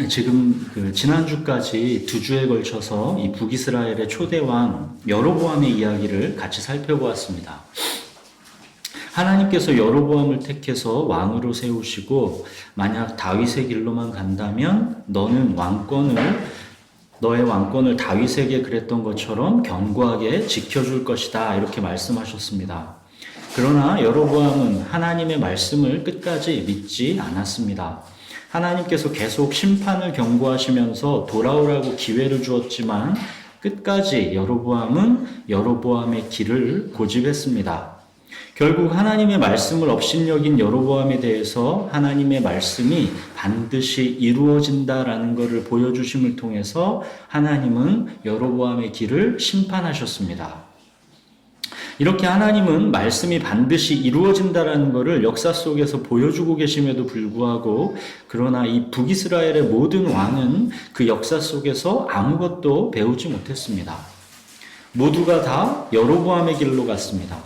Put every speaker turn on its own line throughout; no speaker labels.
지금 지난주까지 두 주에 걸쳐서 이 북이스라엘의 초대왕 여로보암의 이야기를 같이 살펴보았습니다. 하나님께서 여로보암을 택해서 왕으로 세우시고 만약 다윗의 길로만 간다면 너의 왕권을 다윗에게 그랬던 것처럼 견고하게 지켜줄 것이다, 이렇게 말씀하셨습니다. 그러나 여로보암은 하나님의 말씀을 끝까지 믿지 않았습니다. 하나님께서 계속 심판을 경고하시면서 돌아오라고 기회를 주었지만 끝까지 여로보암은 여로보암의 길을 고집했습니다. 결국 하나님의 말씀을 업신여긴 여로보암에 대해서 하나님의 말씀이 반드시 이루어진다라는 것을 보여주심을 통해서 하나님은 여로보암의 길을 심판하셨습니다. 이렇게 하나님은 말씀이 반드시 이루어진다라는 것을 역사 속에서 보여주고 계심에도 불구하고, 그러나 이 북이스라엘의 모든 왕은 그 역사 속에서 아무것도 배우지 못했습니다. 모두가 다 여로보암의 길로 갔습니다.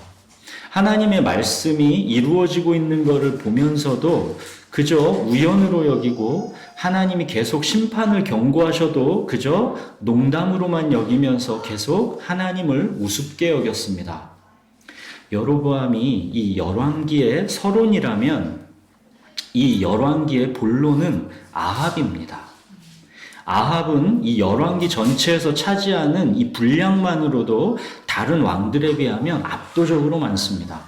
하나님의 말씀이 이루어지고 있는 것을 보면서도 그저 우연으로 여기고, 하나님이 계속 심판을 경고하셔도 그저 농담으로만 여기면서 계속 하나님을 우습게 여겼습니다. 여로보암이 이 열왕기의 서론이라면 이 열왕기의 본론은 아합입니다. 아합은 이 열왕기 전체에서 차지하는 이 분량만으로도 다른 왕들에 비하면 압도적으로 많습니다.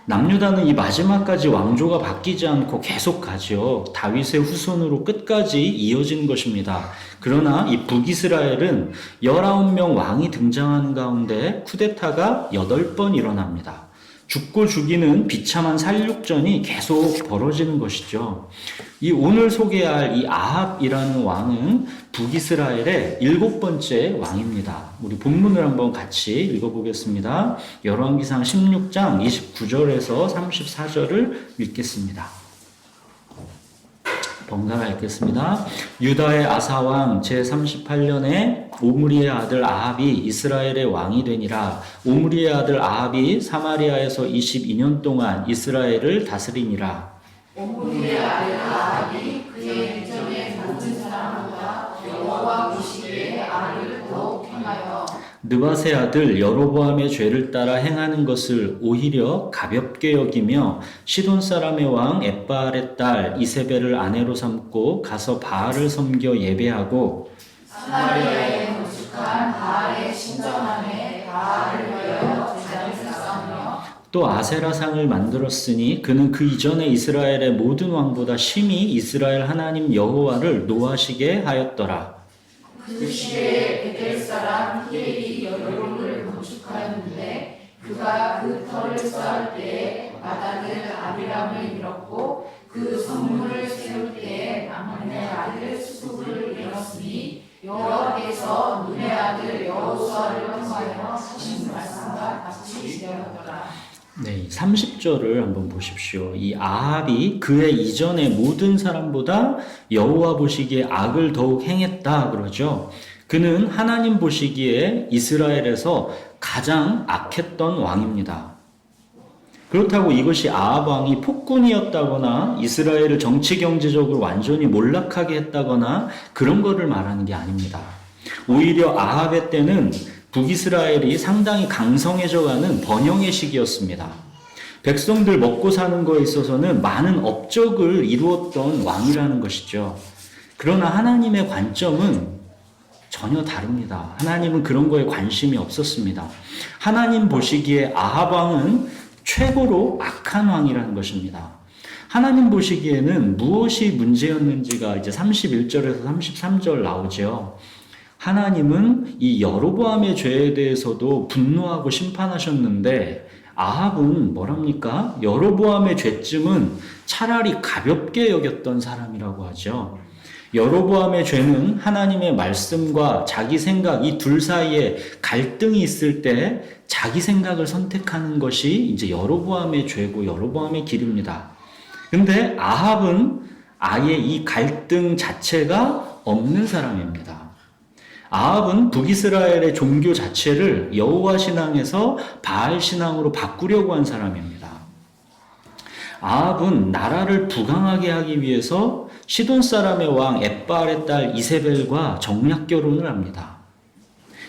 남유다는 이 마지막까지 왕조가 바뀌지 않고 계속 가죠. 다윗의 후손으로 끝까지 이어진 것입니다. 그러나 이 북이스라엘은 19명 왕이 등장하는 가운데 쿠데타가 8번 일어납니다. 죽고 죽이는 비참한 살육전이 계속 벌어지는 것이죠. 이 오늘 소개할 이 아합이라는 왕은 북이스라엘의 7번째 왕입니다. 우리 본문을 한번 같이 읽어보겠습니다. 열왕기상 16장 29절에서 34절을 읽겠습니다. 번갈아 읽겠습니다. 유다의 아사왕 제38년에 오므리의 아들 아합이 이스라엘의 왕이 되니라. 오므리의 아들 아합이 사마리아에서 22년 동안 이스라엘을 다스리니라.
오므리의 아들 아합이 그의 이전의 모든 사람보다 여호와 보시기에 악을 더욱 행하여
느밧의 아들 여로보암의 죄를 따라 행하는 것을 오히려 가볍게 여기며 시돈 사람의 왕 엣바알의 딸 이세벨을 아내로 삼고 가서 바알을 섬겨 예배하고
사마리아에 건축한 바알의 신전안에 바알을 위하여 제단을 쌓으며
또 아세라상을 만들었으니 그는 그 이전에 이스라엘의 모든 왕보다 심히 이스라엘 하나님 여호와를 노하시게 하였더라.
그 시대에 베델 사람 히엘이 여로를 건축하였는데 그가 그 터를 쌓을 때에 맏아들 아비람을 잃었고 그 성문을 세울 때에 막내 아들 수습을 잃었으니 여호와께서 눈의 아들 여호수아를 통하여 하신 말씀과 같이 되었더라.
네, 30절을 한번 보십시오. 이 아합이 그의 이전의 모든 사람보다 여호와 보시기에 악을 더욱 행했다 그러죠. 그는 하나님 보시기에 이스라엘에서 가장 악했던 왕입니다. 그렇다고 이것이 아합 왕이 폭군이었다거나 이스라엘을 정치 경제적으로 완전히 몰락하게 했다거나 그런 거를 말하는 게 아닙니다. 오히려 아합의 때는 북이스라엘이 상당히 강성해져가는 번영의 시기였습니다. 백성들 먹고 사는 거에 있어서는 많은 업적을 이루었던 왕이라는 것이죠. 그러나 하나님의 관점은 전혀 다릅니다. 하나님은 그런 거에 관심이 없었습니다. 하나님 보시기에 아합 왕은 최고로 악한 왕이라는 것입니다. 하나님 보시기에는 무엇이 문제였는지가 이제 31절에서 33절 나오죠. 하나님은 이 여로보암의 죄에 대해서도 분노하고 심판하셨는데 아합은 뭐랍니까? 여로보암의 죄쯤은 차라리 가볍게 여겼던 사람이라고 하죠. 여로보암의 죄는 하나님의 말씀과 자기 생각 이 둘 사이에 갈등이 있을 때 자기 생각을 선택하는 것이 이제 여로보암의 죄고 여로보암의 길입니다. 근데 아합은 아예 이 갈등 자체가 없는 사람입니다. 아합은 북이스라엘의 종교 자체를 여호와 신앙에서 바알 신앙으로 바꾸려고 한 사람입니다. 아합은 나라를 부강하게 하기 위해서 시돈 사람의 왕 엣바알의 딸 이세벨과 정략 결혼을 합니다.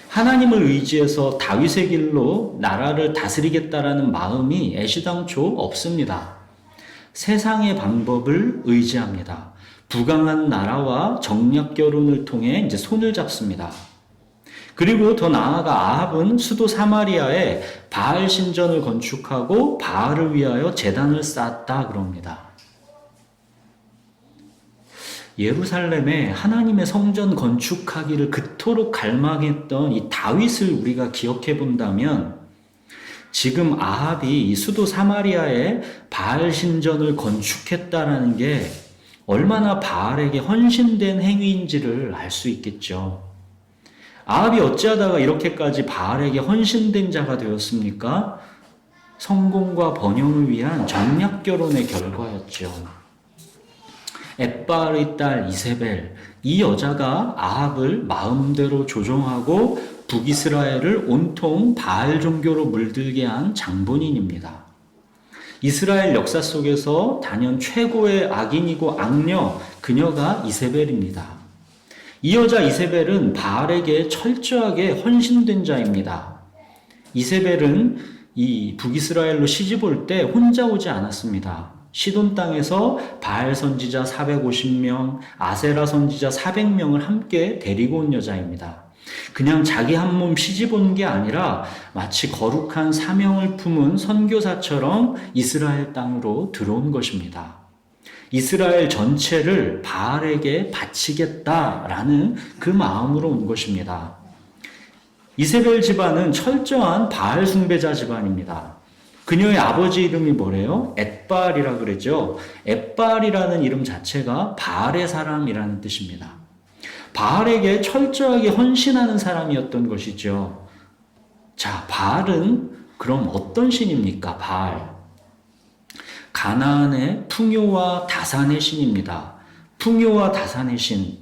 하나님을 의지해서 다윗의 길로 나라를 다스리겠다라는 마음이 애시당초 없습니다. 세상의 방법을 의지합니다. 부강한 나라와 정략 결혼을 통해 이제 손을 잡습니다. 그리고 더 나아가 아합은 수도 사마리아에 바알 신전을 건축하고 바알을 위하여 제단을 쌓았다 그럽니다. 예루살렘에 하나님의 성전 건축하기를 그토록 갈망했던 이 다윗을 우리가 기억해 본다면 지금 아합이 이 수도 사마리아에 바알 신전을 건축했다라는 게 얼마나 바알에게 헌신된 행위인지를 알 수 있겠죠. 아합이 어찌하다가 이렇게까지 바알에게 헌신된 자가 되었습니까? 성공과 번영을 위한 정략 결혼의 결과였죠. 엣바알의 딸 이세벨, 이 여자가 아합을 마음대로 조종하고 북이스라엘을 온통 바알 종교로 물들게 한 장본인입니다. 이스라엘 역사 속에서 단연 최고의 악인이고 악녀, 그녀가 이세벨입니다. 이 여자 이세벨은 바알에게 철저하게 헌신된 자입니다. 이세벨은 이 북이스라엘로 시집 올 때 혼자 오지 않았습니다. 시돈 땅에서 바알 선지자 450명, 아세라 선지자 400명을 함께 데리고 온 여자입니다. 그냥 자기 한 몸 시집 온 게 아니라 마치 거룩한 사명을 품은 선교사처럼 이스라엘 땅으로 들어온 것입니다. 이스라엘 전체를 바알에게 바치겠다라는 그 마음으로 온 것입니다. 이세벨 집안은 철저한 바알 숭배자 집안입니다. 그녀의 아버지 이름이 뭐래요? 엣바알이라 그랬죠. 엣바알이라는 이름 자체가 바알의 사람이라는 뜻입니다. 바알에게 철저하게 헌신하는 사람이었던 것이죠. 자, 바알은 그럼 어떤 신입니까? 바알. 가나안의 풍요와 다산의 신입니다. 풍요와 다산의 신.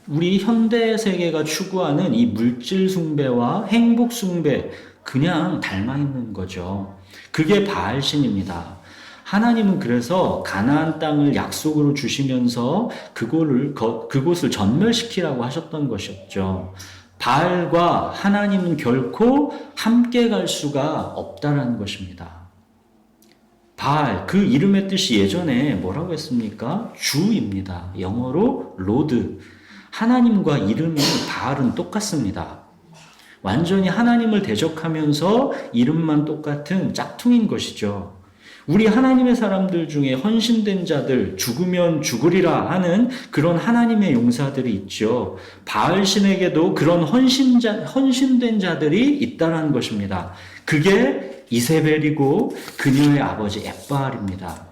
우리 현대 세계가 추구하는 이 물질 숭배와 행복 숭배, 그냥 닮아 있는 거죠. 그게 바알 신입니다. 하나님은 그래서 가나안 땅을 약속으로 주시면서 그곳을 전멸시키라고 하셨던 것이었죠. 바알과 하나님은 결코 함께 갈 수가 없다라는 것입니다. 바알, 그 이름의 뜻이 예전에 뭐라고 했습니까? 주입니다. 영어로 로드. 하나님과 이름이 바알은 똑같습니다. 완전히 하나님을 대적하면서 이름만 똑같은 짝퉁인 것이죠. 우리 하나님의 사람들 중에 헌신된 자들, 죽으면 죽으리라 하는 그런 하나님의 용사들이 있죠. 바알 신에게도 그런 헌신된 자들이 있다는 것입니다. 그게 이세벨이고 그녀의 아버지 엣바알입니다.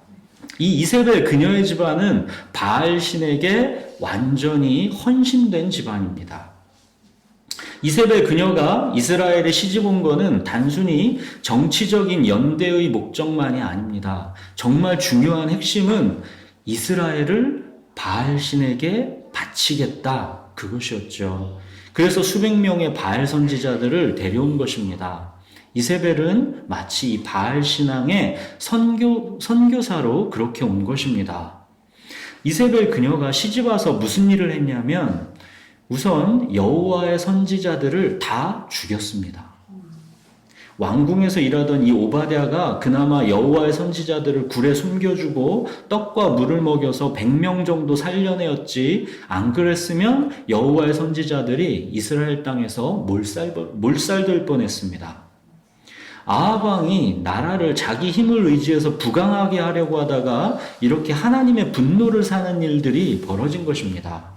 이 이세벨 그녀의 집안은 바알 신에게 완전히 헌신된 집안입니다. 이세벨 그녀가 이스라엘에 시집 온 거는 단순히 정치적인 연대의 목적만이 아닙니다. 정말 중요한 핵심은 이스라엘을 바알 신에게 바치겠다, 그것이었죠. 그래서 수백 명의 바알 선지자들을 데려온 것입니다. 이세벨은 마치 이 바알 신앙의 선교사로 그렇게 온 것입니다. 이세벨 그녀가 시집 와서 무슨 일을 했냐면 우선 여호와의 선지자들을 다 죽였습니다. 왕궁에서 일하던 이 오바댜가 그나마 여호와의 선지자들을 굴에 숨겨주고 떡과 물을 먹여서 100명 정도 살려내었지, 안 그랬으면 여호와의 선지자들이 이스라엘 땅에서 몰살될 뻔했습니다. 아합 왕이 나라를 자기 힘을 의지해서 부강하게 하려고 하다가 이렇게 하나님의 분노를 사는 일들이 벌어진 것입니다.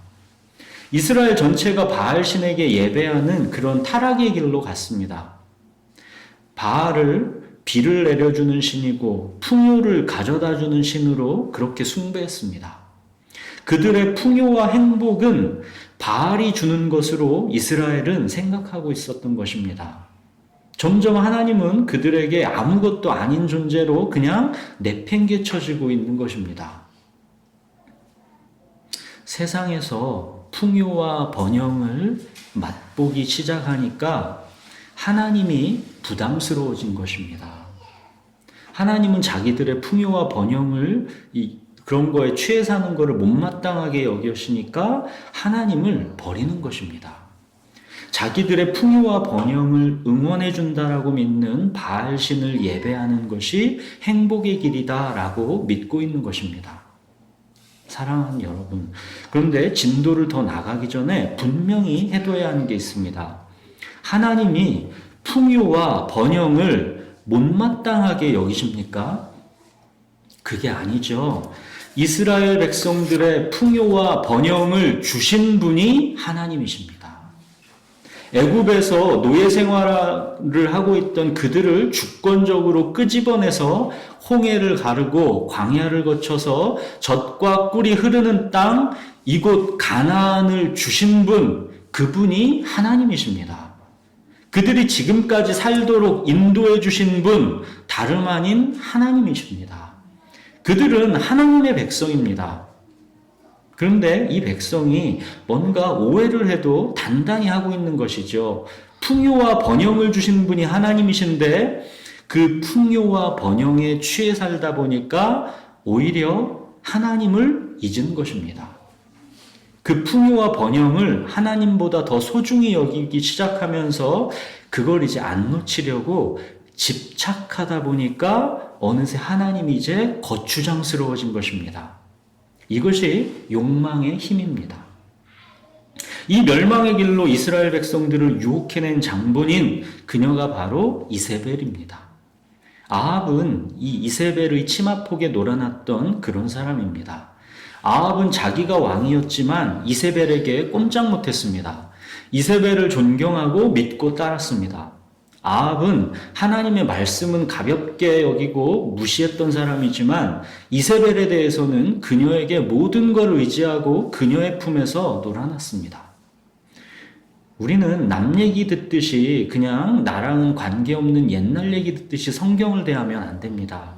이스라엘 전체가 바알 신에게 예배하는 그런 타락의 길로 갔습니다. 바알을 비를 내려주는 신이고 풍요를 가져다주는 신으로 그렇게 숭배했습니다. 그들의 풍요와 행복은 바알이 주는 것으로 이스라엘은 생각하고 있었던 것입니다. 점점 하나님은 그들에게 아무것도 아닌 존재로 그냥 내팽개쳐지고 있는 것입니다. 세상에서 풍요와 번영을 맛보기 시작하니까 하나님이 부담스러워진 것입니다. 하나님은 자기들의 풍요와 번영을 그런 거에 취해 사는 거를 못마땅하게 여겼으니까 하나님을 버리는 것입니다. 자기들의 풍요와 번영을 응원해 준다라고 믿는 바알신을 예배하는 것이 행복의 길이다라고 믿고 있는 것입니다. 사랑하는 여러분, 그런데 진도를 더 나가기 전에 분명히 해둬야 하는 게 있습니다. 하나님이 풍요와 번영을 못마땅하게 여기십니까? 그게 아니죠. 이스라엘 백성들의 풍요와 번영을 주신 분이 하나님이십니다. 애굽에서 노예 생활을 하고 있던 그들을 주권적으로 끄집어내서 홍해를 가르고 광야를 거쳐서 젖과 꿀이 흐르는 땅, 이곳 가나안을 주신 분, 그분이 하나님이십니다. 그들이 지금까지 살도록 인도해 주신 분, 다름 아닌 하나님이십니다. 그들은 하나님의 백성입니다. 그런데 이 백성이 뭔가 오해를 해도 단단히 하고 있는 것이죠. 풍요와 번영을 주신 분이 하나님이신데 그 풍요와 번영에 취해 살다 보니까 오히려 하나님을 잊은 것입니다. 그 풍요와 번영을 하나님보다 더 소중히 여기기 시작하면서 그걸 이제 안 놓치려고 집착하다 보니까 어느새 하나님이 이제 거추장스러워진 것입니다. 이것이 욕망의 힘입니다. 이 멸망의 길로 이스라엘 백성들을 유혹해낸 장본인 그녀가 바로 이세벨입니다. 아합은 이 이세벨의 치마폭에 놀아났던 그런 사람입니다. 아합은 자기가 왕이었지만 이세벨에게 꼼짝 못했습니다. 이세벨을 존경하고 믿고 따랐습니다. 아합은 하나님의 말씀은 가볍게 여기고 무시했던 사람이지만 이세벨에 대해서는 그녀에게 모든 걸 의지하고 그녀의 품에서 놀아났습니다. 우리는 남 얘기 듣듯이 그냥 나랑은 관계없는 옛날 얘기 듣듯이 성경을 대하면 안 됩니다.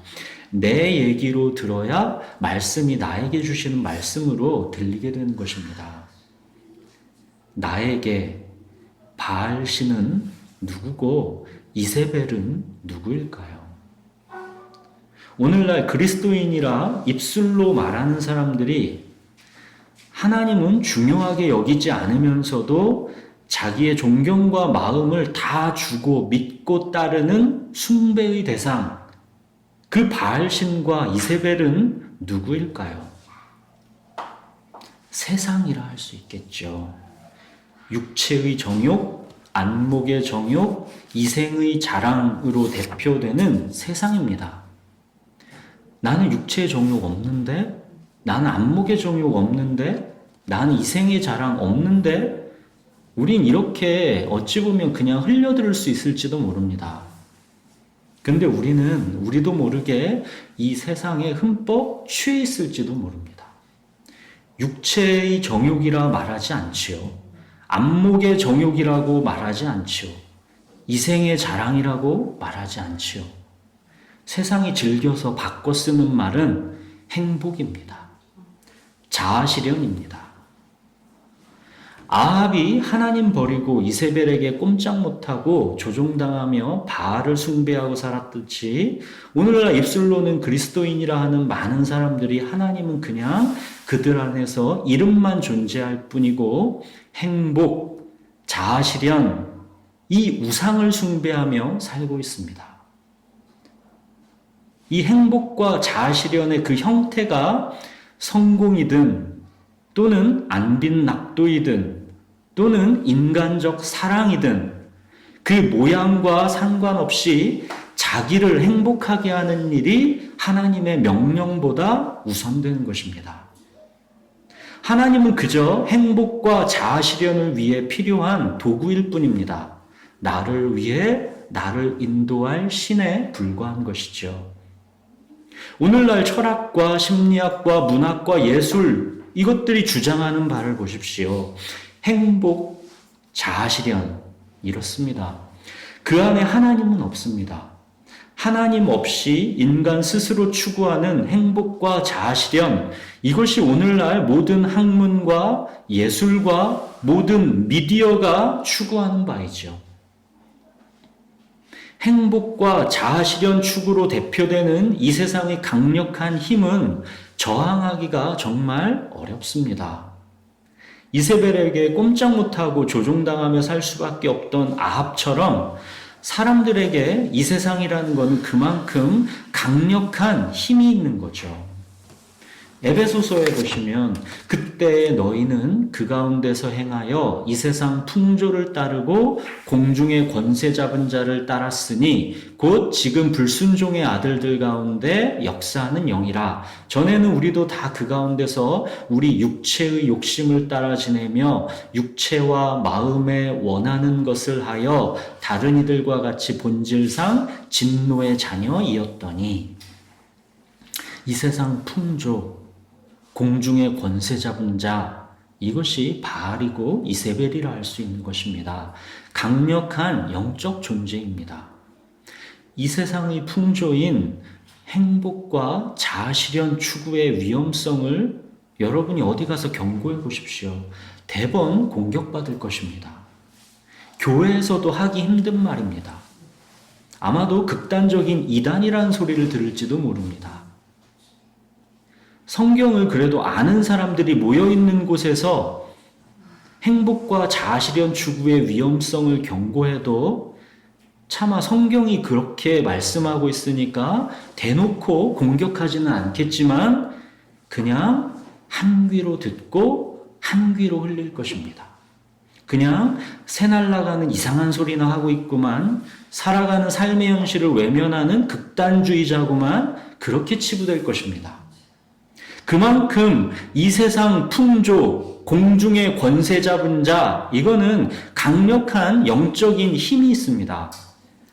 내 얘기로 들어야 말씀이 나에게 주시는 말씀으로 들리게 되는 것입니다. 나에게 바알신은 누구고 이세벨은 누구일까요? 오늘날 그리스도인이라 입술로 말하는 사람들이 하나님은 중요하게 여기지 않으면서도 자기의 존경과 마음을 다 주고 믿고 따르는 숭배의 대상, 그 바알신과 이세벨은 누구일까요? 세상이라 할 수 있겠죠. 육체의 정욕, 안목의 정욕, 이생의 자랑으로 대표되는 세상입니다. 나는 육체의 정욕 없는데, 나는 안목의 정욕 없는데, 나는 이생의 자랑 없는데, 우린 이렇게 어찌 보면 그냥 흘려들을 수 있을지도 모릅니다. 근데 우리도 모르게 이 세상에 흠뻑 취해 있을지도 모릅니다. 육체의 정욕이라 말하지 않지요. 안목의 정욕이라고 말하지 않지요. 이생의 자랑이라고 말하지 않지요. 세상이 즐겨서 바꿔 쓰는 말은 행복입니다. 자아실현입니다. 아합이 하나님 버리고 이세벨에게 꼼짝 못하고 조종당하며 바알을 숭배하고 살았듯이 오늘날 입술로는 그리스도인이라 하는 많은 사람들이 하나님은 그냥 그들 안에서 이름만 존재할 뿐이고 행복, 자아실현, 이 우상을 숭배하며 살고 있습니다. 이 행복과 자아실현의 그 형태가 성공이든 또는 안빈낙도이든 또는 인간적 사랑이든 그 모양과 상관없이 자기를 행복하게 하는 일이 하나님의 명령보다 우선되는 것입니다. 하나님은 그저 행복과 자아실현을 위해 필요한 도구일 뿐입니다. 나를 위해 나를 인도할 신에 불과한 것이죠. 오늘날 철학과 심리학과 문학과 예술, 이것들이 주장하는 바를 보십시오. 행복, 자아실현, 이렇습니다. 그 안에 하나님은 없습니다. 하나님 없이 인간 스스로 추구하는 행복과 자아실현, 이것이 오늘날 모든 학문과 예술과 모든 미디어가 추구하는 바이죠. 행복과 자아실현 추구로 대표되는 이 세상의 강력한 힘은 저항하기가 정말 어렵습니다. 이세벨에게 꼼짝 못하고 조종당하며 살 수밖에 없던 아합처럼 사람들에게 이 세상이라는 건 그만큼 강력한 힘이 있는 거죠. 에베소서에 보시면 그때 너희는 그 가운데서 행하여 이 세상 풍조를 따르고 공중의 권세 잡은 자를 따랐으니 곧 지금 불순종의 아들들 가운데 역사하는 영이라. 전에는 우리도 다 그 가운데서 우리 육체의 욕심을 따라 지내며 육체와 마음에 원하는 것을 하여 다른 이들과 같이 본질상 진노의 자녀이었더니 이 세상 풍조, 공중의 권세 잡은 자, 이것이 바알이고 이세벨이라 할 수 있는 것입니다. 강력한 영적 존재입니다. 이 세상의 풍조인 행복과 자아실현 추구의 위험성을 여러분이 어디 가서 경고해 보십시오. 대번 공격받을 것입니다. 교회에서도 하기 힘든 말입니다. 아마도 극단적인 이단이라는 소리를 들을지도 모릅니다. 성경을 그래도 아는 사람들이 모여있는 곳에서 행복과 자아실현 추구의 위험성을 경고해도 차마 성경이 그렇게 말씀하고 있으니까 대놓고 공격하지는 않겠지만 그냥 한 귀로 듣고 한 귀로 흘릴 것입니다. 그냥 새 날아가는 이상한 소리나 하고 있구만, 살아가는 삶의 현실을 외면하는 극단주의자구만, 그렇게 치부될 것입니다. 그만큼 이 세상 풍조, 공중의 권세 잡은 자, 이거는 강력한 영적인 힘이 있습니다.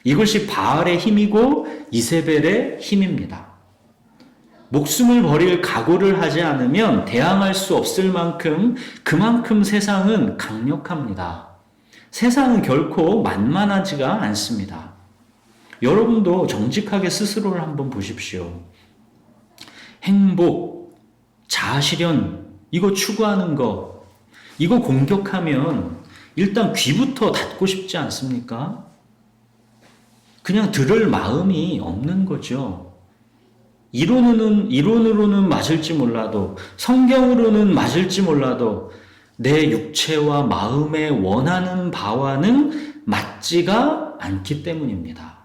이것이 바알의 힘이고 이세벨의 힘입니다. 목숨을 버릴 각오를 하지 않으면 대항할 수 없을 만큼 그만큼 세상은 강력합니다. 세상은 결코 만만하지가 않습니다. 여러분도 정직하게 스스로를 한번 보십시오. 행복, 자아실현, 이거 추구하는 거, 이거 공격하면 일단 귀부터 닫고 싶지 않습니까? 그냥 들을 마음이 없는 거죠. 이론으로는 맞을지 몰라도, 성경으로는 맞을지 몰라도 내 육체와 마음에 원하는 바와는 맞지가 않기 때문입니다.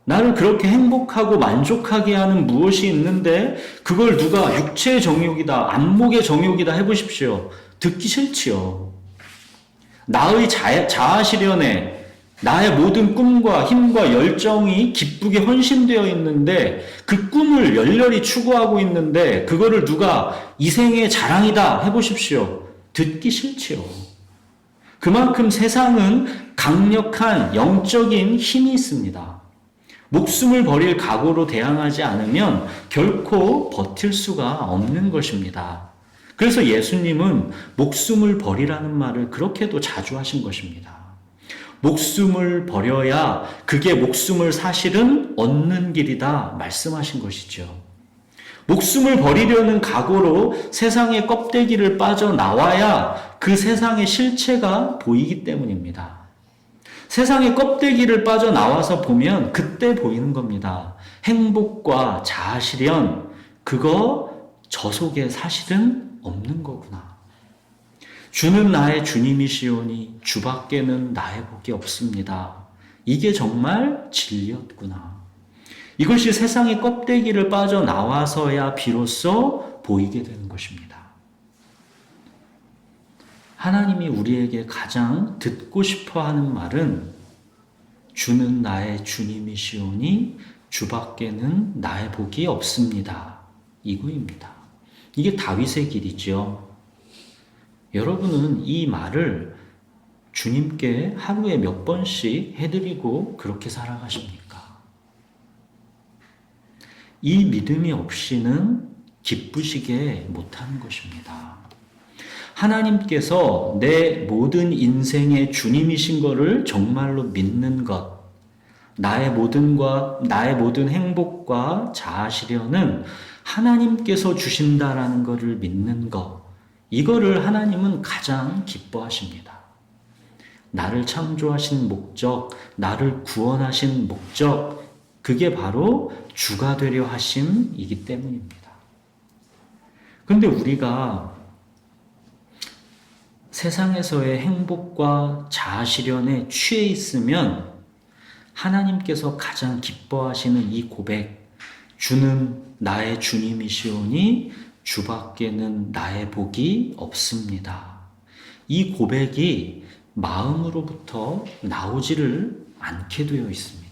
나를 그렇게 행복하고 만족하게 하는 무엇이 있는데 그걸 누가 육체의 정욕이다, 안목의 정욕이다 해보십시오. 듣기 싫지요. 나의 자아실현에 나의 모든 꿈과 힘과 열정이 기쁘게 헌신되어 있는데 그 꿈을 열렬히 추구하고 있는데 그거를 누가 이 생의 자랑이다 해보십시오. 듣기 싫지요. 그만큼 세상은 강력한 영적인 힘이 있습니다. 목숨을 버릴 각오로 대항하지 않으면 결코 버틸 수가 없는 것입니다. 그래서 예수님은 목숨을 버리라는 말을 그렇게도 자주 하신 것입니다. 목숨을 버려야 그게 목숨을 사실은 얻는 길이다 말씀하신 것이죠. 목숨을 버리려는 각오로 세상의 껍데기를 빠져나와야 그 세상의 실체가 보이기 때문입니다. 세상의 껍데기를 빠져나와서 보면 그때 보이는 겁니다. 행복과 자아실현, 그거 저 속에 사실은 없는 거구나. 주는 나의 주님이시오니 주밖에는 나의 복이 없습니다. 이게 정말 진리였구나. 이것이 세상의 껍데기를 빠져나와서야 비로소 보이게 되는 것입니다. 하나님이 우리에게 가장 듣고 싶어 하는 말은 주는 나의 주님이시오니 주밖에는 나의 복이 없습니다. 이거입니다. 이게 다윗의 길이죠. 여러분은 이 말을 주님께 하루에 몇 번씩 해드리고 그렇게 살아가십니까? 이 믿음이 없이는 기쁘시게 못하는 것입니다. 하나님께서 내 모든 인생의 주님이신 것을 정말로 믿는 것, 나의 모든 행복과 자아실현은 하나님께서 주신다라는 것을 믿는 것, 이거를 하나님은 가장 기뻐하십니다. 나를 창조하신 목적, 나를 구원하신 목적, 그게 바로 주가 되려 하심이기 때문입니다. 그런데 우리가 세상에서의 행복과 자아실현에 취해 있으면 하나님께서 가장 기뻐하시는 이 고백, 주는 나의 주님이시오니 주밖에는 나의 복이 없습니다. 이 고백이 마음으로부터 나오지를 않게 되어 있습니다.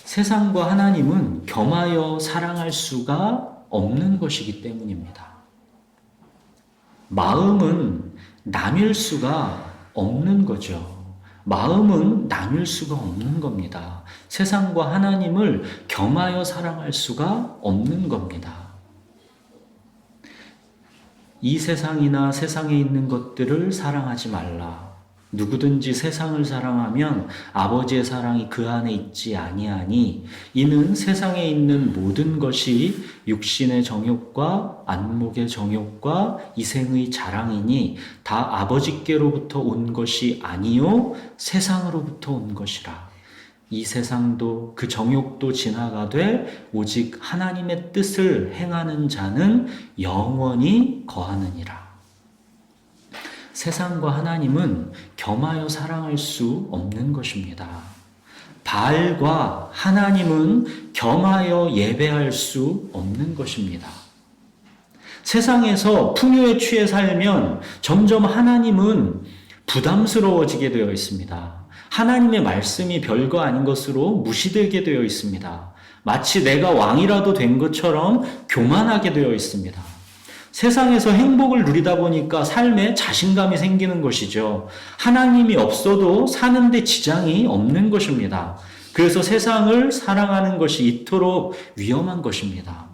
세상과 하나님은 겸하여 사랑할 수가 없는 것이기 때문입니다. 마음은 나뉠 수가 없는 거죠. 마음은 나뉠 수가 없는 겁니다. 세상과 하나님을 겸하여 사랑할 수가 없는 겁니다. 이 세상이나 세상에 있는 것들을 사랑하지 말라. 누구든지 세상을 사랑하면 아버지의 사랑이 그 안에 있지 아니하니 이는 세상에 있는 모든 것이 육신의 정욕과 안목의 정욕과 이생의 자랑이니 다 아버지께로부터 온 것이 아니요 세상으로부터 온 것이라. 이 세상도 그 정욕도 지나가되 오직 하나님의 뜻을 행하는 자는 영원히 거하느니라. 세상과 하나님은 겸하여 사랑할 수 없는 것입니다. 바알과 하나님은 겸하여 예배할 수 없는 것입니다. 세상에서 풍요에 취해 살면 점점 하나님은 부담스러워지게 되어 있습니다. 하나님의 말씀이 별거 아닌 것으로 무시되게 되어 있습니다. 마치 내가 왕이라도 된 것처럼 교만하게 되어 있습니다. 세상에서 행복을 누리다 보니까 삶에 자신감이 생기는 것이죠. 하나님이 없어도 사는데 지장이 없는 것입니다. 그래서 세상을 사랑하는 것이 이토록 위험한 것입니다.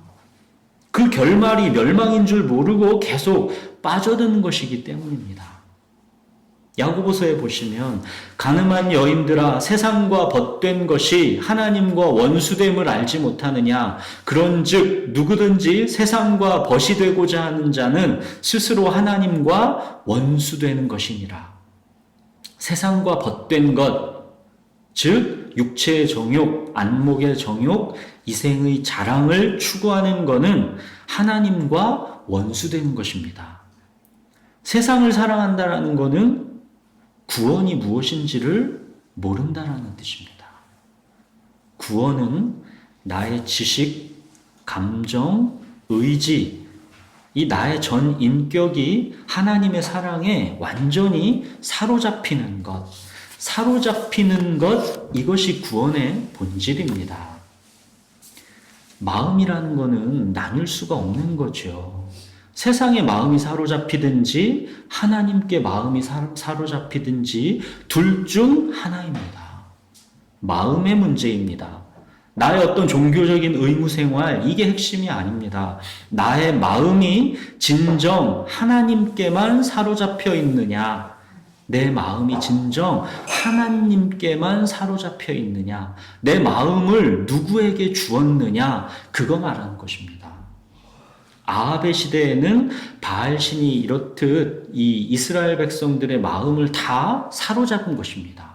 그 결말이 멸망인 줄 모르고 계속 빠져드는 것이기 때문입니다. 야고보서에 보시면 가늠한 여인들아 세상과 벗된 것이 하나님과 원수됨을 알지 못하느냐 그런즉 누구든지 세상과 벗이 되고자 하는 자는 스스로 하나님과 원수되는 것이니라. 세상과 벗된 것, 즉 육체의 정욕, 안목의 정욕, 이생의 자랑을 추구하는 것은 하나님과 원수되는 것입니다. 세상을 사랑한다는 것은 구원이 무엇인지를 모른다라는 뜻입니다. 구원은 나의 지식, 감정, 의지, 이 나의 전 인격이 하나님의 사랑에 완전히 사로잡히는 것, 이것이 구원의 본질입니다. 마음이라는 것은 나뉠 수가 없는 거죠. 세상에 마음이 사로잡히든지 하나님께 마음이 사로잡히든지 둘 중 하나입니다. 마음의 문제입니다. 나의 어떤 종교적인 의무 생활, 이게 핵심이 아닙니다. 나의 마음이 진정 하나님께만 사로잡혀 있느냐, 내 마음이 진정 하나님께만 사로잡혀 있느냐, 내 마음을 누구에게 주었느냐, 그거 말하는 것입니다. 아합의 시대에는 바알신이 이렇듯 이 이스라엘 백성들의 마음을 다 사로잡은 것입니다.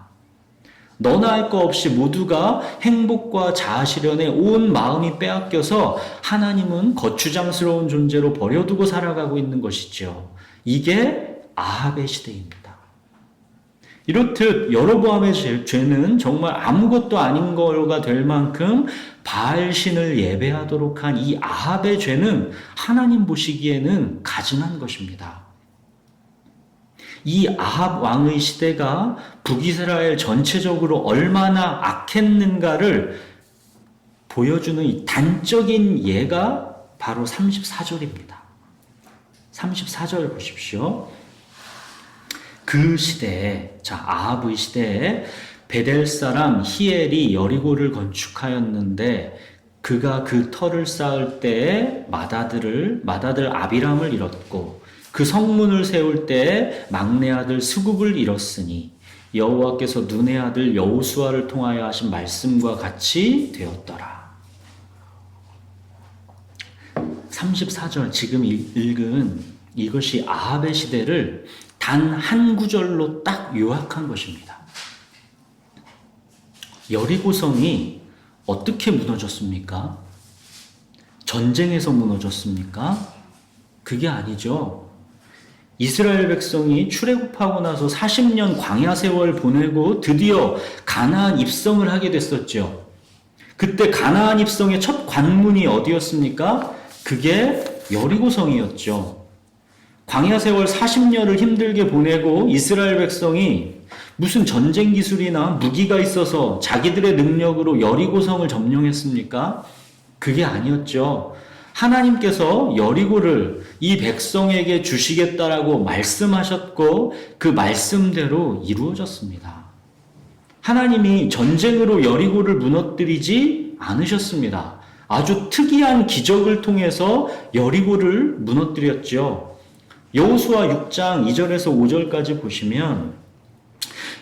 너나 할 거 없이 모두가 행복과 자아실현에 온 마음이 빼앗겨서 하나님은 거추장스러운 존재로 버려두고 살아가고 있는 것이죠. 이게 아합의 시대입니다. 이렇듯 여로보암의 죄는 정말 아무것도 아닌 거가 될 만큼 바알신을 예배하도록 한 이 아합의 죄는 하나님 보시기에는 가증한 것입니다. 이 아합 왕의 시대가 북이스라엘 전체적으로 얼마나 악했는가를 보여주는 이 단적인 예가 바로 34절입니다. 34절 보십시오. 그 시대에, 아합의 시대에 베델 사람 히엘이 여리고를 건축하였는데 그가 그 터를 쌓을 때에 맏아들 아비람을 잃었고 그 성문을 세울 때에 막내 아들 스굽을 잃었으니 여호와께서 눈의 아들 여호수아를 통하여 하신 말씀과 같이 되었더라. 34절 지금 읽은 이것이 아합의 시대를 단 한 구절로 딱 요약한 것입니다. 여리고성이 어떻게 무너졌습니까? 전쟁에서 무너졌습니까? 그게 아니죠. 이스라엘 백성이 출애굽하고 나서 40년 광야 세월 보내고 드디어 가나안 입성을 하게 됐었죠. 그때 가나안 입성의 첫 관문이 어디였습니까? 그게 여리고성이었죠. 광야 세월 40년을 힘들게 보내고 이스라엘 백성이 무슨 전쟁 기술이나 무기가 있어서 자기들의 능력으로 여리고성을 점령했습니까? 그게 아니었죠. 하나님께서 여리고를 이 백성에게 주시겠다라고 말씀하셨고 그 말씀대로 이루어졌습니다. 하나님이 전쟁으로 여리고를 무너뜨리지 않으셨습니다. 아주 특이한 기적을 통해서 여리고를 무너뜨렸죠. 여호수아 6장 2절에서 5절까지 보시면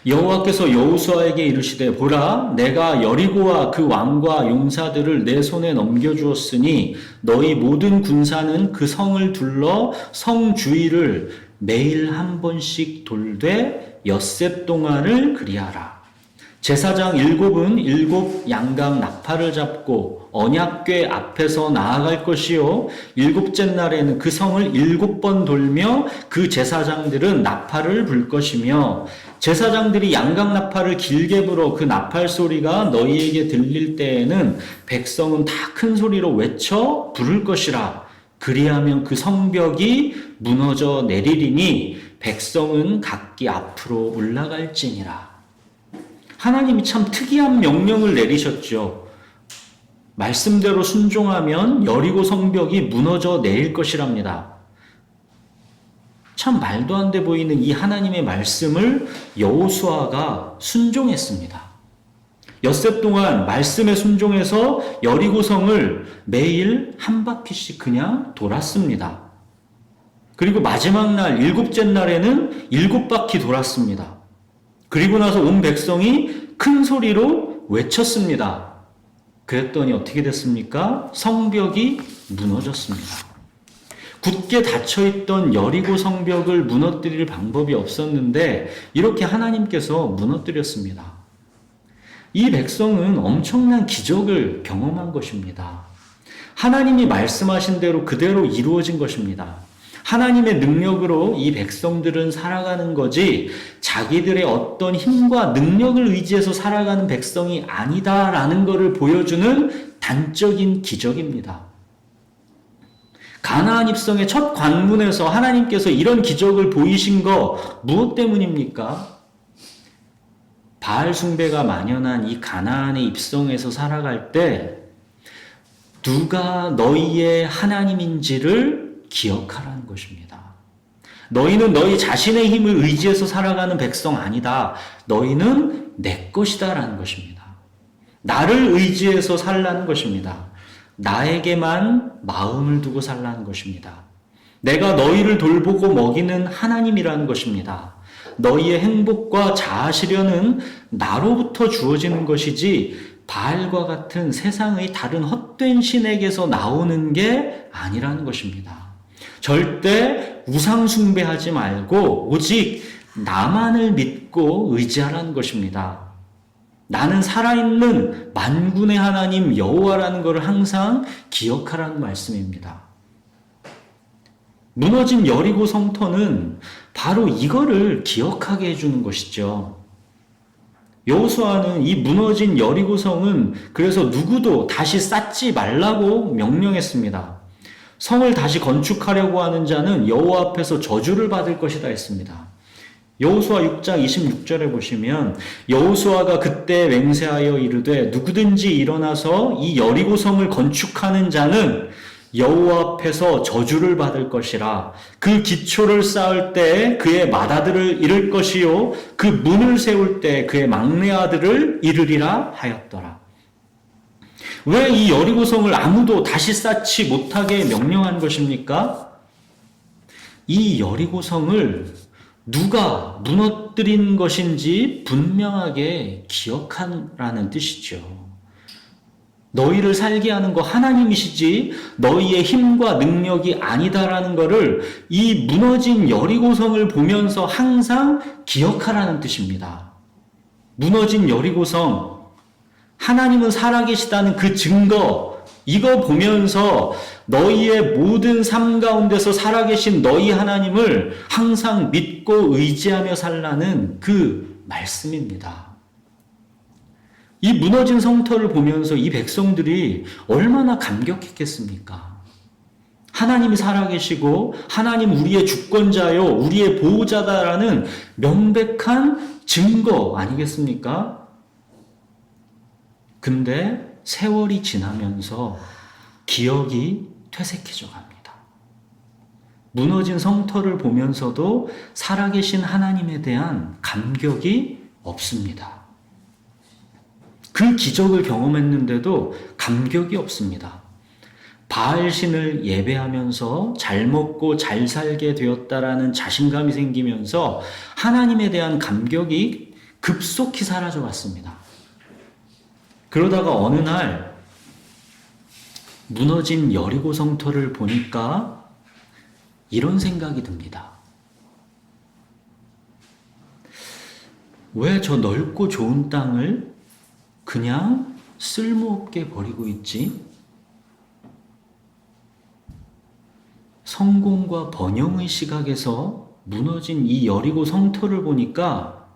여호와께서 여호수아에게 이르시되 보라 내가 여리고와 그 왕과 용사들을 내 손에 넘겨주었으니 너희 모든 군사는 그 성을 둘러 성 주위를 매일 한 번씩 돌되 엿새 동안을 그리하라. 제사장 7은 7 양각 나팔을 잡고 언약궤 앞에서 나아갈 것이요 7째 날에는 그 성을 7번 돌며 그 제사장들은 나팔을 불 것이며 제사장들이 양각 나팔을 길게 불어 그 나팔 소리가 너희에게 들릴 때에는 백성은 다 큰 소리로 외쳐 부를 것이라. 그리하면 그 성벽이 무너져 내리리니 백성은 각기 앞으로 올라갈지니라. 하나님이 참 특이한 명령을 내리셨죠. 말씀대로 순종하면 여리고 성벽이 무너져 내릴 것이랍니다. 참 말도 안 돼 보이는 이 하나님의 말씀을 여호수아가 순종했습니다. 엿새 동안 말씀에 순종해서 여리고성을 매일 한 바퀴씩 그냥 돌았습니다. 그리고 마지막 날 7째 날에는 7바퀴 돌았습니다. 그리고 나서 온 백성이 큰 소리로 외쳤습니다. 그랬더니 어떻게 됐습니까? 성벽이 무너졌습니다. 굳게 닫혀있던 여리고 성벽을 무너뜨릴 방법이 없었는데 이렇게 하나님께서 무너뜨렸습니다. 이 백성은 엄청난 기적을 경험한 것입니다. 하나님이 말씀하신 대로 그대로 이루어진 것입니다. 하나님의 능력으로 이 백성들은 살아가는 거지 자기들의 어떤 힘과 능력을 의지해서 살아가는 백성이 아니다라는 것을 보여주는 단적인 기적입니다. 가나안 입성의 첫 관문에서 하나님께서 이런 기적을 보이신 거 무엇 때문입니까? 바알 숭배가 만연한 이 가나안의 입성에서 살아갈 때 누가 너희의 하나님인지를 기억하라는 것입니다. 너희는 너희 자신의 힘을 의지해서 살아가는 백성 아니다. 너희는 내 것이다라는 것입니다. 나를 의지해서 살라는 것입니다. 나에게만 마음을 두고 살라는 것입니다. 내가 너희를 돌보고 먹이는 하나님이라는 것입니다. 너희의 행복과 자아실현은 나로부터 주어지는 것이지 바알과 같은 세상의 다른 헛된 신에게서 나오는 게 아니라는 것입니다. 절대 우상 숭배하지 말고 오직 나만을 믿고 의지하라는 것입니다. 나는 살아있는 만군의 하나님 여호와라는 것을 항상 기억하라는 말씀입니다. 무너진 여리고 성터는 바로 이거를 기억하게 해주는 것이죠. 여호수아는 이 무너진 여리고 성은 그래서 누구도 다시 쌓지 말라고 명령했습니다. 성을 다시 건축하려고 하는 자는 여호와 앞에서 저주를 받을 것이다 했습니다. 여호수아 6장 26절에 보시면 여호수아가 그때 맹세하여 이르되 누구든지 일어나서 이 여리고 성을 건축하는 자는 여호와 앞에서 저주를 받을 것이라. 그 기초를 쌓을 때 그의 맏아들을 잃을 것이요 그 문을 세울 때 그의 막내 아들을 잃으리라 하였더라. 왜 이 여리고성을 아무도 다시 쌓지 못하게 명령한 것입니까? 이 여리고성을 누가 무너뜨린 것인지 분명하게 기억하라는 뜻이죠. 너희를 살게 하는 거 하나님이시지 너희의 힘과 능력이 아니다라는 것을 이 무너진 여리고성을 보면서 항상 기억하라는 뜻입니다. 무너진 여리고성, 하나님은 살아계시다는 그 증거, 이거 보면서 너희의 모든 삶 가운데서 살아계신 너희 하나님을 항상 믿고 의지하며 살라는 그 말씀입니다. 이 무너진 성터를 보면서 이 백성들이 얼마나 감격했겠습니까? 하나님이 살아계시고 하나님 우리의 주권자요, 우리의 보호자다라는 명백한 증거 아니겠습니까? 근데 세월이 지나면서 기억이 퇴색해져 갑니다. 무너진 성터를 보면서도 살아계신 하나님에 대한 감격이 없습니다. 그 기적을 경험했는데도 감격이 없습니다. 바알신을 예배하면서 잘 먹고 잘 살게 되었다라는 자신감이 생기면서 하나님에 대한 감격이 급속히 사라져갔습니다. 그러다가 어느 날 무너진 여리고 성터를 보니까 이런 생각이 듭니다. 왜 저 넓고 좋은 땅을 그냥 쓸모없게 버리고 있지? 성공과 번영의 시각에서 무너진 이 여리고 성터를 보니까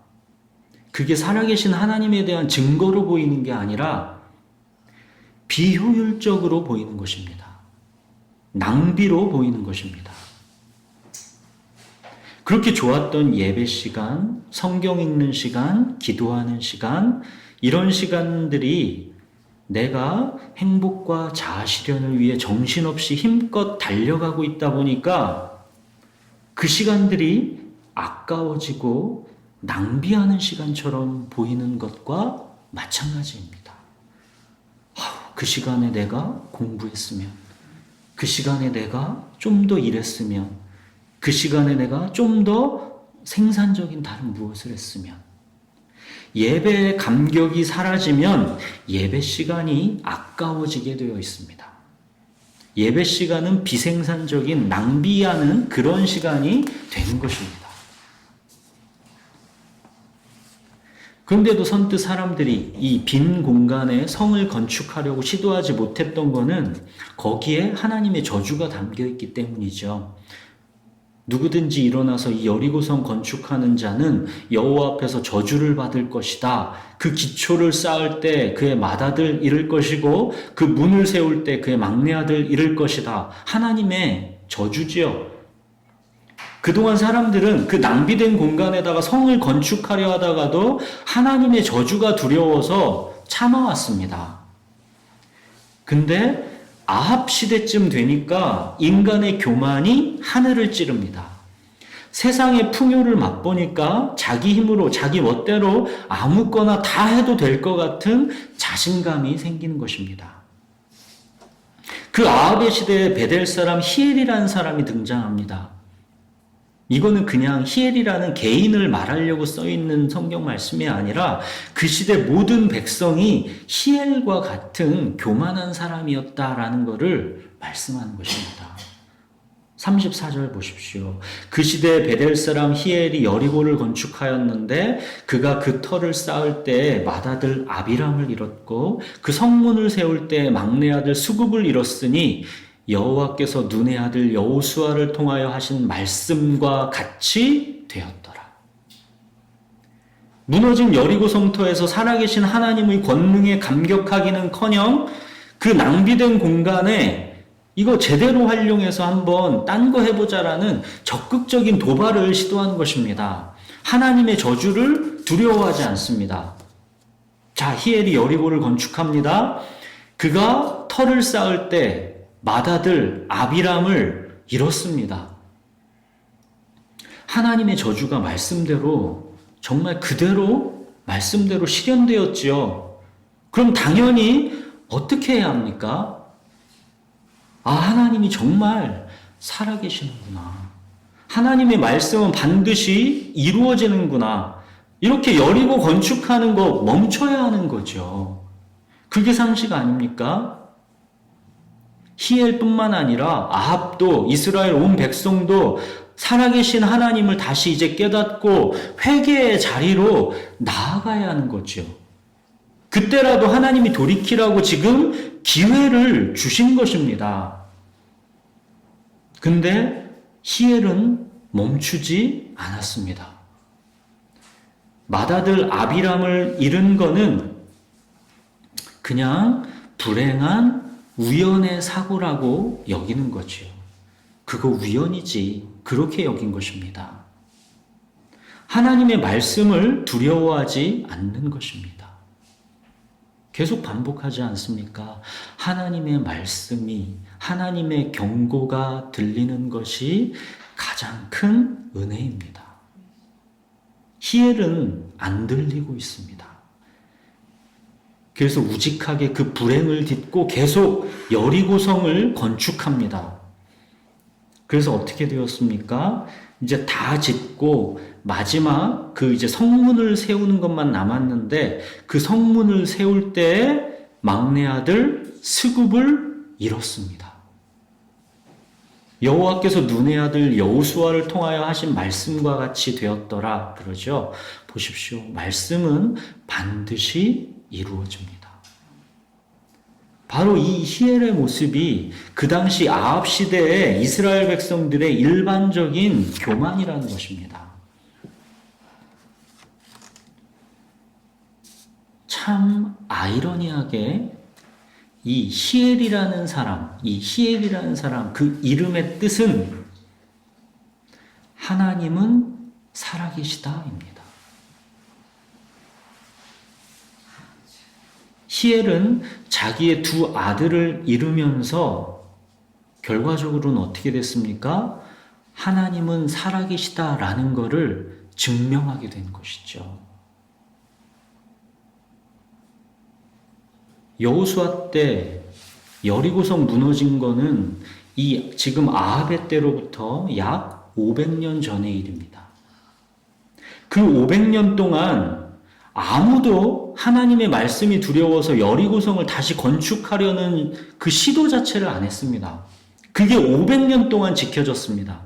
그게 살아계신 하나님에 대한 증거로 보이는 게 아니라 비효율적으로 보이는 것입니다. 낭비로 보이는 것입니다. 그렇게 좋았던 예배 시간, 성경 읽는 시간, 기도하는 시간, 이런 시간들이 내가 행복과 자아실현을 위해 정신없이 힘껏 달려가고 있다 보니까 그 시간들이 아까워지고 낭비하는 시간처럼 보이는 것과 마찬가지입니다. 그 시간에 내가 공부했으면, 그 시간에 내가 좀 더 일했으면, 그 시간에 내가 좀 더 생산적인 다른 무엇을 했으면, 예배의 감격이 사라지면 예배 시간이 아까워지게 되어 있습니다. 예배 시간은 비생산적인 낭비하는 그런 시간이 되는 것입니다. 그런데도 선뜻 사람들이 이 빈 공간에 성을 건축하려고 시도하지 못했던 것은 거기에 하나님의 저주가 담겨 있기 때문이죠. 누구든지 일어나서 이 여리고성 건축하는 자는 여호와 앞에서 저주를 받을 것이다. 그 기초를 쌓을 때 그의 맏아들 잃을 것이고 그 문을 세울 때 그의 막내 아들 잃을 것이다. 하나님의 저주지요. 그동안 사람들은 그 낭비된 공간에다가 성을 건축하려 하다가도 하나님의 저주가 두려워서 참아왔습니다. 근데 아합 시대쯤 되니까 인간의 교만이 하늘을 찌릅니다. 세상의 풍요를 맛보니까 자기 힘으로 자기 멋대로 아무거나 다 해도 될 것 같은 자신감이 생기는 것입니다. 그 아합의 시대에 베델 사람 히엘이라는 사람이 등장합니다. 이거는 그냥 히엘이라는 개인을 말하려고 써있는 성경 말씀이 아니라 그 시대 모든 백성이 히엘과 같은 교만한 사람이었다라는 것을 말씀하는 것입니다. 34절 보십시오. 그 시대에 베델 사람 히엘이 여리고를 건축하였는데 그가 그 터를 쌓을 때 맏아들 아비람을 잃었고 그 성문을 세울 때 막내 아들 수굽을 잃었으니 여호와께서 눈의 아들 여호수아를 통하여 하신 말씀과 같이 되었더라. 무너진 여리고 성터에서 살아계신 하나님의 권능에 감격하기는커녕 그 낭비된 공간에 이거 제대로 활용해서 한번 딴 거 해보자라는 적극적인 도발을 시도하는 것입니다. 하나님의 저주를 두려워하지 않습니다. 자, 히엘이 여리고를 건축합니다. 그가 터를 쌓을 때 맏아들 아비람을 잃었습니다. 하나님의 저주가 말씀대로 정말 그대로 말씀대로 실현되었지요. 그럼 당연히 어떻게 해야 합니까? 아, 하나님이 정말 살아계시는구나. 하나님의 말씀은 반드시 이루어지는구나. 이렇게 여리고 건축하는 거 멈춰야 하는 거죠. 그게 상식 아닙니까? 히엘뿐만 아니라 아합도 이스라엘 온 백성도 살아계신 하나님을 다시 이제 깨닫고 회개의 자리로 나아가야 하는 거죠. 그때라도 하나님이 돌이키라고 지금 기회를 주신 것입니다. 근데 히엘은 멈추지 않았습니다. 맏아들 아비람을 잃은 거는 그냥 불행한 우연의 사고라고 여기는 거지요. 그거 우연이지. 그렇게 여긴 것입니다. 하나님의 말씀을 두려워하지 않는 것입니다. 계속 반복하지 않습니까? 하나님의 말씀이, 하나님의 경고가 들리는 것이 가장 큰 은혜입니다. 히엘은 안 들리고 있습니다. 그래서 우직하게 그 불행을 딛고 계속 여리고성을 건축합니다. 그래서 어떻게 되었습니까? 이제 다 짓고 마지막 그 이제 성문을 세우는 것만 남았는데 그 성문을 세울 때 막내 아들 스굽을 잃었습니다. 여호와께서 눈의 아들 여호수아를 통하여 하신 말씀과 같이 되었더라 그러죠. 보십시오. 말씀은 반드시 이루어집니다. 바로 이 히엘의 모습이 그 당시 아합 시대의 이스라엘 백성들의 일반적인 교만이라는 것입니다. 참 아이러니하게 이 히엘이라는 사람, 그 이름의 뜻은 하나님은 살아계시다입니다. 히엘은 자기의 두 아들을 잃으면서 결과적으로는 어떻게 됐습니까? 하나님은 살아계시다라는 것을 증명하게 된 것이죠. 여호수아 때 여리고성 무너진 거는 이 지금 아합의 때로부터 약 500년 전의 일입니다. 그 500년 동안 아무도 하나님의 말씀이 두려워서 여리고성을 다시 건축하려는 그 시도 자체를 안 했습니다. 그게 500년 동안 지켜졌습니다.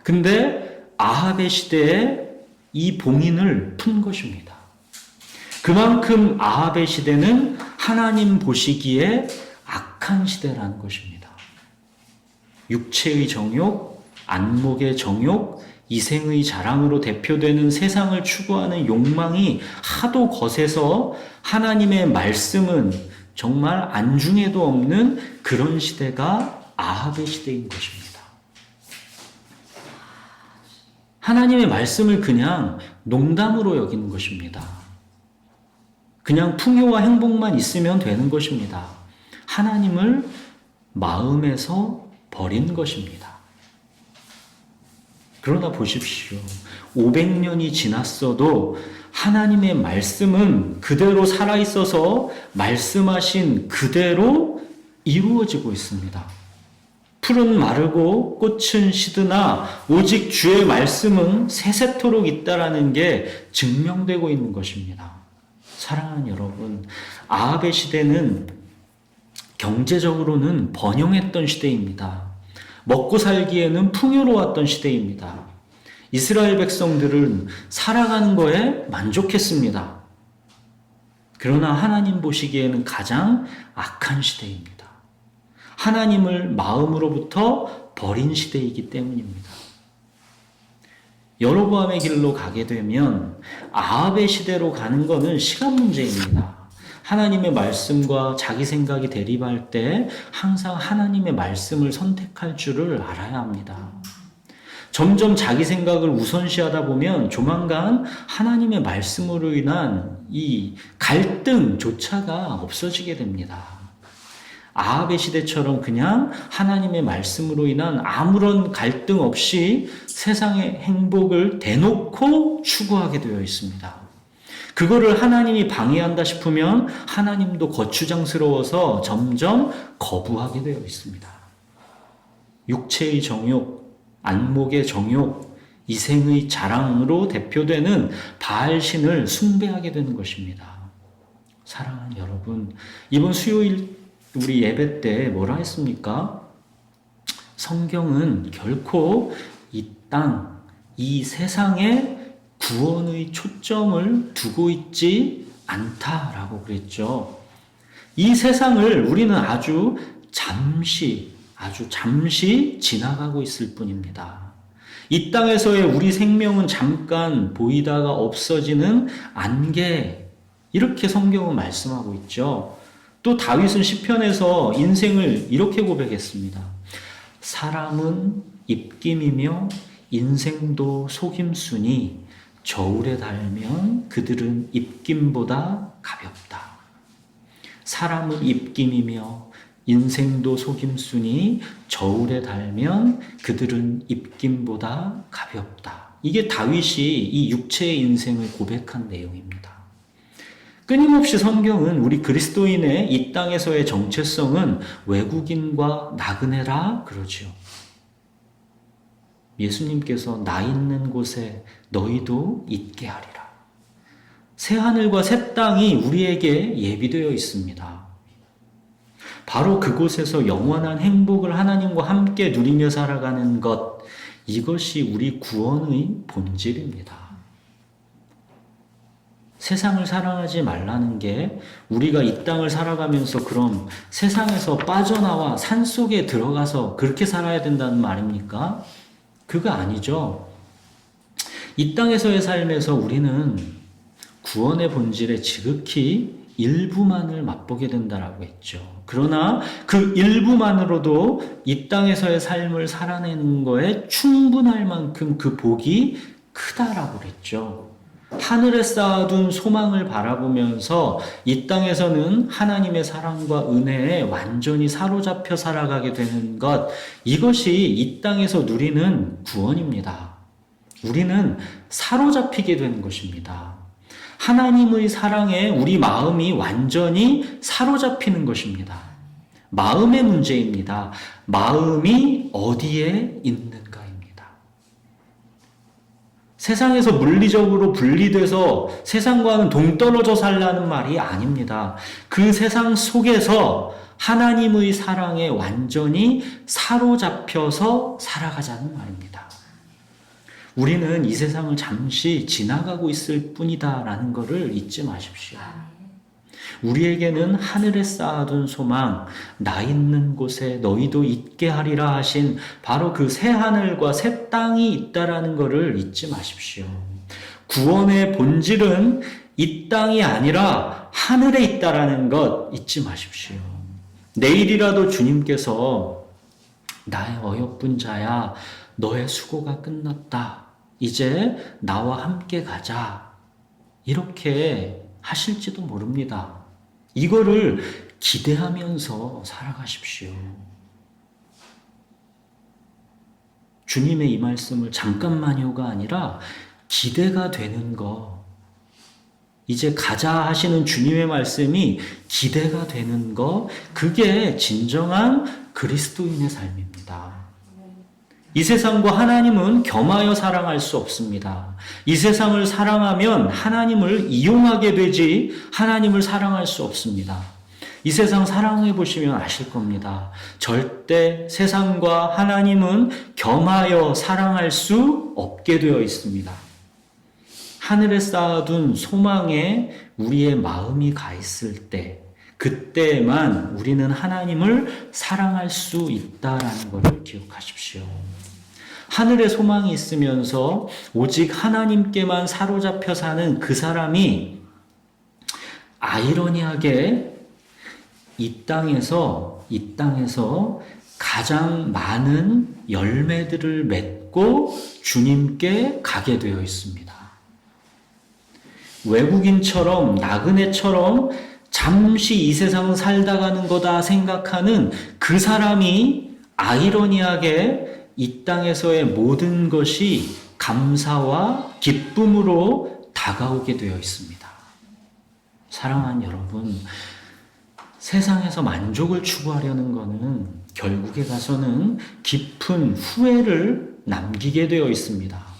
근데 아합의 시대에 이 봉인을 푼 것입니다. 그만큼 아합의 시대는 하나님 보시기에 악한 시대라는 것입니다. 육체의 정욕, 안목의 정욕, 이생의 자랑으로 대표되는 세상을 추구하는 욕망이 하도 거세서 하나님의 말씀은 정말 안중에도 없는 그런 시대가 아합의 시대인 것입니다. 하나님의 말씀을 그냥 농담으로 여기는 것입니다. 그냥 풍요와 행복만 있으면 되는 것입니다. 하나님을 마음에서 버린 것입니다. 그러나 보십시오. 500년이 지났어도 하나님의 말씀은 그대로 살아있어서 말씀하신 그대로 이루어지고 있습니다. 풀은 마르고 꽃은 시드나 오직 주의 말씀은 세세토록 있다라는 게 증명되고 있는 것입니다. 사랑하는 여러분, 아합의 시대는 경제적으로는 번영했던 시대입니다. 먹고 살기에는 풍요로웠던 시대입니다. 이스라엘 백성들은 살아가는 거에 만족했습니다. 그러나 하나님 보시기에는 가장 악한 시대입니다. 하나님을 마음으로부터 버린 시대이기 때문입니다. 여로보암의 길로 가게 되면 아합의 시대로 가는 것은 시간 문제입니다. 하나님의 말씀과 자기 생각이 대립할 때 항상 하나님의 말씀을 선택할 줄을 알아야 합니다. 점점 자기 생각을 우선시하다 보면 조만간 하나님의 말씀으로 인한 이 갈등조차가 없어지게 됩니다. 아합의 시대처럼 그냥 하나님의 말씀으로 인한 아무런 갈등 없이 세상의 행복을 대놓고 추구하게 되어 있습니다. 그거를 하나님이 방해한다 싶으면 하나님도 거추장스러워서 점점 거부하게 되어 있습니다. 육체의 정욕, 안목의 정욕, 이생의 자랑으로 대표되는 바알신을 숭배하게 되는 것입니다. 사랑하는 여러분, 이번 수요일 우리 예배 때 뭐라 했습니까? 성경은 결코 이 땅, 이 세상에 구원의 초점을 두고 있지 않다라고 그랬죠. 이 세상을 우리는 아주 잠시 지나가고 있을 뿐입니다. 이 땅에서의 우리 생명은 잠깐 보이다가 없어지는 안개, 이렇게 성경은 말씀하고 있죠. 또 다윗은 시편에서 인생을 이렇게 고백했습니다. 사람은 입김이며 인생도 속임수니 저울에 달면 그들은 입김보다 가볍다. 사람은 입김이며 인생도 속임수니 저울에 달면 그들은 입김보다 가볍다. 이게 다윗이 이 육체의 인생을 고백한 내용입니다. 끊임없이 성경은 우리 그리스도인의 이 땅에서의 정체성은 외국인과 나그네라 그러죠. 예수님께서 나 있는 곳에 너희도 있게 하리라. 새 하늘과 새 땅이 우리에게 예비되어 있습니다. 바로 그곳에서 영원한 행복을 하나님과 함께 누리며 살아가는 것, 이것이 우리 구원의 본질입니다. 세상을 사랑하지 말라는 게 우리가 이 땅을 살아가면서 그럼 세상에서 빠져나와 산속에 들어가서 그렇게 살아야 된다는 말입니까? 그거 아니죠. 이 땅에서의 삶에서 우리는 구원의 본질에 지극히 일부만을 맛보게 된다라고 했죠. 그러나 그 일부만으로도 이 땅에서의 삶을 살아내는 거에 충분할 만큼 그 복이 크다라고 그랬죠. 하늘에 쌓아둔 소망을 바라보면서 이 땅에서는 하나님의 사랑과 은혜에 완전히 사로잡혀 살아가게 되는 것, 이것이 이 땅에서 누리는 구원입니다. 우리는 사로잡히게 되는 것입니다. 하나님의 사랑에 우리 마음이 완전히 사로잡히는 것입니다. 마음의 문제입니다. 마음이 어디에 있는가입니다. 세상에서 물리적으로 분리돼서 세상과는 동떨어져 살라는 말이 아닙니다. 그 세상 속에서 하나님의 사랑에 완전히 사로잡혀서 살아가자는 말입니다. 우리는 이 세상을 잠시 지나가고 있을 뿐이다라는 것을 잊지 마십시오. 우리에게는 하늘에 쌓아둔 소망, 나 있는 곳에 너희도 있게 하리라 하신 바로 그 새 하늘과 새 땅이 있다라는 것을 잊지 마십시오. 구원의 본질은 이 땅이 아니라 하늘에 있다라는 것 잊지 마십시오. 내일이라도 주님께서 나의 어여쁜 자야, 너의 수고가 끝났다. 이제 나와 함께 가자. 이렇게 하실지도 모릅니다. 이거를 기대하면서 살아가십시오. 주님의 이 말씀을 잠깐만요가 아니라 기대가 되는 거, 이제 가자 하시는 주님의 말씀이 기대가 되는 거, 그게 진정한 그리스도인의 삶입니다. 이 세상과 하나님은 겸하여 사랑할 수 없습니다. 이 세상을 사랑하면 하나님을 이용하게 되지 하나님을 사랑할 수 없습니다. 이 세상 사랑해 보시면 아실 겁니다. 절대 세상과 하나님은 겸하여 사랑할 수 없게 되어 있습니다. 하늘에 쌓아둔 소망에 우리의 마음이 가 있을 때, 그때만 우리는 하나님을 사랑할 수 있다라는 것을 기억하십시오. 하늘에 소망이 있으면서 오직 하나님께만 사로잡혀 사는 그 사람이 아이러니하게 이 땅에서 가장 많은 열매들을 맺고 주님께 가게 되어 있습니다. 외국인처럼 나그네처럼 잠시 이 세상 살다 가는 거다 생각하는 그 사람이 아이러니하게 이 땅에서의 모든 것이 감사와 기쁨으로 다가오게 되어 있습니다. 사랑하는 여러분, 세상에서 만족을 추구하려는 것은 결국에 가서는 깊은 후회를 남기게 되어 있습니다.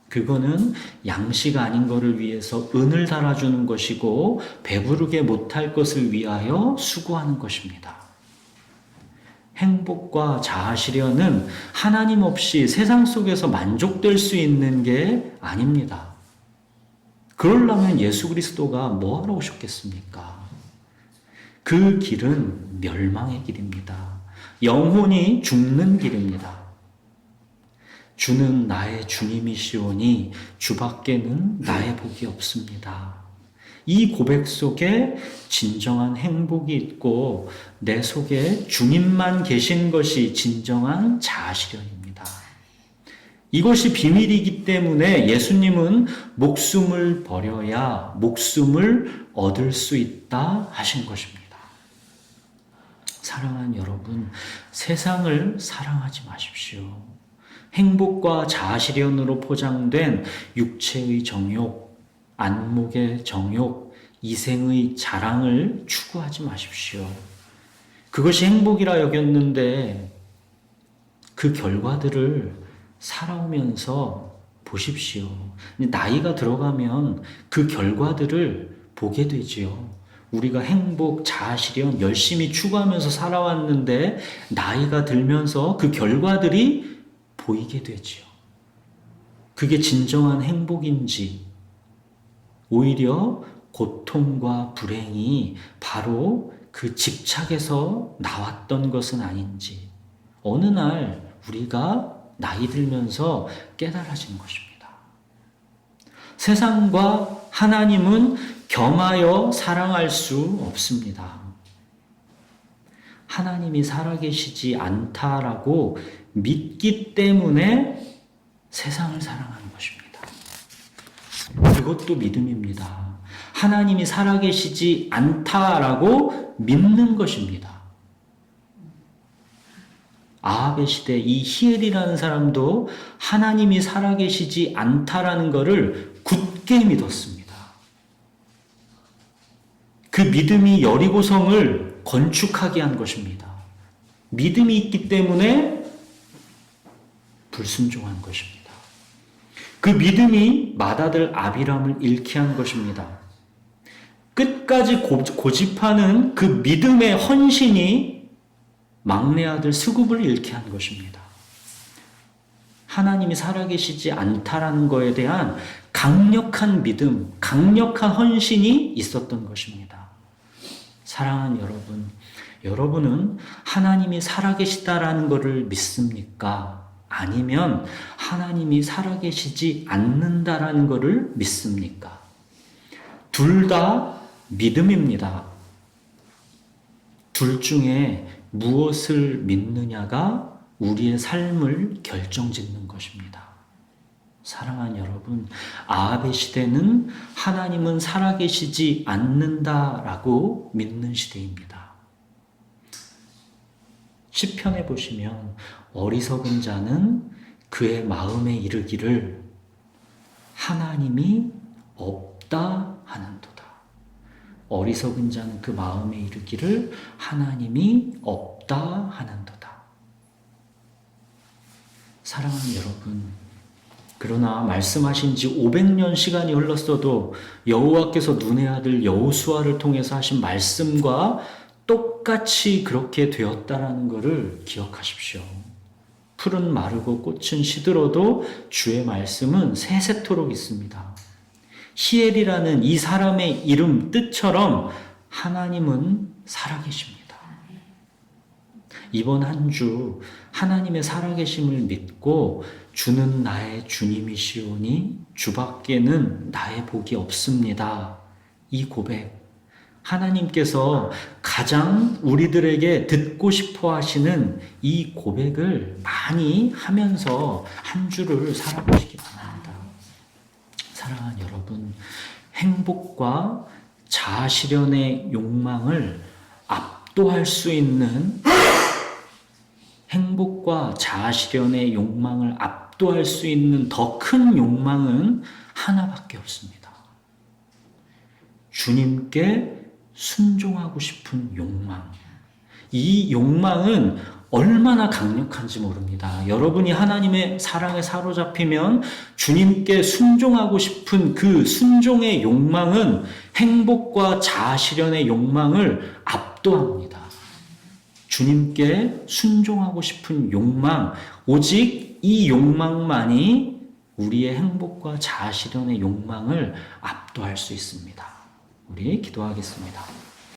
그거는 양식 아닌 것을 위해서 은을 달아주는 것이고 배부르게 못할 것을 위하여 수고하는 것입니다. 행복과 자아실현은 하나님 없이 세상 속에서 만족될 수 있는 게 아닙니다. 그러려면 예수 그리스도가 뭐하러 오셨겠습니까? 그 길은 멸망의 길입니다. 영혼이 죽는 길입니다. 주는 나의 주님이시오니 주밖에는 나의 복이 없습니다. 이 고백 속에 진정한 행복이 있고 내 속에 주님만 계신 것이 진정한 자아실현입니다. 이것이 비밀이기 때문에 예수님은 목숨을 버려야 목숨을 얻을 수 있다 하신 것입니다. 사랑하는 여러분, 세상을 사랑하지 마십시오. 행복과 자아실현으로 포장된 육체의 정욕, 안목의 정욕, 이생의 자랑을 추구하지 마십시오. 그것이 행복이라 여겼는데 그 결과들을 살아오면서 보십시오. 나이가 들어가면 그 결과들을 보게 되지요. 우리가 행복, 자아실현 열심히 추구하면서 살아왔는데 나이가 들면서 그 결과들이 보이게 되지요. 그게 진정한 행복인지 오히려 고통과 불행이 바로 그 집착에서 나왔던 것은 아닌지 어느 날 우리가 나이 들면서 깨달아진 것입니다. 세상과 하나님은 겸하여 사랑할 수 없습니다. 하나님이 살아계시지 않다라고 믿기 때문에 세상을 사랑하는 것입니다. 그것도 믿음입니다. 하나님이 살아계시지 않다라고 믿는 것입니다. 아합의 시대 이 히엘이라는 사람도 하나님이 살아계시지 않다라는 것을 굳게 믿었습니다. 그 믿음이 여리고성을 건축하게 한 것입니다. 믿음이 있기 때문에 불순종한 것입니다. 그 믿음이 맏아들 아비람을 잃게 한 것입니다. 끝까지 고집하는 그 믿음의 헌신이 막내 아들 스굽을 잃게 한 것입니다. 하나님이 살아계시지 않다라는 것에 대한 강력한 믿음, 강력한 헌신이 있었던 것입니다. 사랑하는 여러분, 여러분은 하나님이 살아계시다라는 것을 믿습니까? 아니면 하나님이 살아계시지 않는다라는 것을 믿습니까? 둘 다 믿음입니다. 둘 중에 무엇을 믿느냐가 우리의 삶을 결정짓는 것입니다. 사랑하는 여러분, 아합의 시대는 하나님은 살아계시지 않는다라고 믿는 시대입니다. 시편에 보시면 어리석은 자는 그의 마음에 이르기를 하나님이 없다 하는도다. 어리석은 자는 그 마음에 이르기를 하나님이 없다 하는도다. 사랑하는 여러분, 그러나 말씀하신 지 500년 시간이 흘렀어도 여호와께서 눈의 아들 여호수아를 통해서 하신 말씀과 똑같이 그렇게 되었다라는 것을 기억하십시오. 풀은 마르고 꽃은 시들어도 주의 말씀은 세세토록 있습니다. 히엘이라는 이 사람의 이름 뜻처럼 하나님은 살아계십니다. 이번 한 주 하나님의 살아계심을 믿고 주는 나의 주님이시오니 주밖에는 나의 복이 없습니다. 이 고백, 하나님께서 가장 우리들에게 듣고 싶어 하시는 이 고백을 많이 하면서 한 주를 살아보시기 바랍니다. 사랑하는 여러분, 행복과 자아실현의 욕망을 압도할 수 있는 행복과 자아실현의 욕망을 압도할 수 있는 더 큰 욕망은 하나밖에 없습니다. 주님께 순종하고 싶은 욕망. 이 욕망은 얼마나 강력한지 모릅니다. 여러분이 하나님의 사랑에 사로잡히면 주님께 순종하고 싶은 그 순종의 욕망은 행복과 자아실현의 욕망을 압도합니다. 주님께 순종하고 싶은 욕망, 오직 이 욕망만이 우리의 행복과 자아 실현의 욕망을 압도할 수 있습니다. 우리 기도하겠습니다.